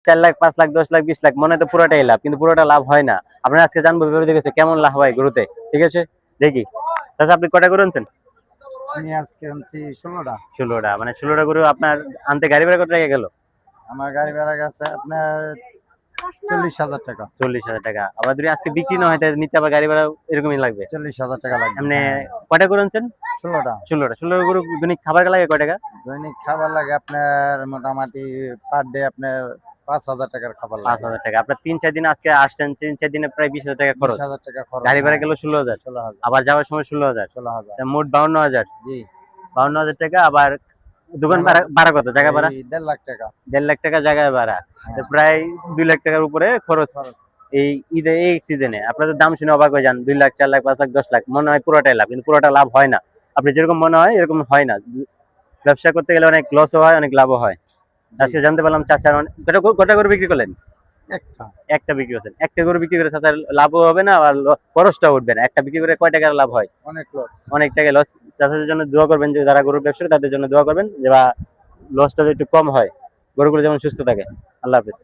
4 লাখ 5 লাখ 10 লাখ 20 লাখ মনে হয় তো পুরোটাই লাভ, কিন্তু পুরোটা লাভ হয় না। আপনারা আজকে জানবো ভিডিও দেখেছে কেমন লাভ হয় গরুতে। ঠিক আছে, দেখি আচ্ছা আপনি কয়টা গরু আনছেন? আমি আজকে আনছি 16টা। 16টা, মানে 16টা গরু আপনার আনতে গাড়ি ভাড়া কত টাকা গেল? আমার গাড়ি ভাড়া গেছে আপনার 40,000 টাকা। 40,000 টাকা। আবার যদি আজকে বিক্রি না হয় তাহলে নিতে আবার গাড়ি ভাড়া এরকমই লাগবে। 40,000 টাকা লাগবে। এমনি হ্যাঁ, কয়টা গরু আনছেন? 16টা। 16 গরু দৈনিক খাবার লাগে কয় টাকা? দৈনিক খাবার লাগে আপনার মোটামুটি পার ডে আপনার 5,000 টাকার খাবার লাগে। 5,000 টাকা। আপনার 3-4 দিন আজকে আসছেন, 3-4 দিনে প্রায় 20,000 টাকা খরচ। 20,000 টাকা খরচ। গাড়ি ভাড়া হ্যাঁ, গেল 16,000, 16,000। আবার যাওয়ার সময় 16,000, 16,000। মোট 52,000। জি। 52,000 টাকা। আবার দোকান আমার ভাড়া ভাড়া কত? জায়গা এই ভাড়া 1.5 লাখ টাকা 1.5 লাখ টাকা জায়গা ভাড়া। তো হ্যাঁ, প্রায় 2 লাখ টাকার উপরে খরচ খরচ। এই ঈদে, এই সিজনে। আপনাদের দাম শুনে অবাক হয়ে যান, 2 লাখ 4 লাখ 5 লাখ 10 লাখ মনে হয় পুরোটাই লাভ, কিন্তু পুরোটা লাভ হয় না। আপনি যেরকম মনে হয় এরকম হয় না। ব্যবসা করতে গেলে অনেক লসও হয়, অনেক লাভও হয়। জি। আজকে জানতে পারলাম চাচার কটা করে বিক্রি করলেন? একটা। একটা বিক্রি করছেন। একটা গরু বিক্রি করে চাচার লাভও হবে না, আবার খরচটাও উঠবে না। একটা বিক্রি করে কয় টাকার লাভ হয়? অনেক লস। অনেক টাকা লস। চাচাদের জন্য দোয়া করবেন, যে যারা গরুর ব্যবসা করে তাদের জন্য দোয়া করবেন যে বা লসটা একটু কম হয়, গরুগুলো যেমন সুস্থ থাকে। আল্লাহ হাফেজ।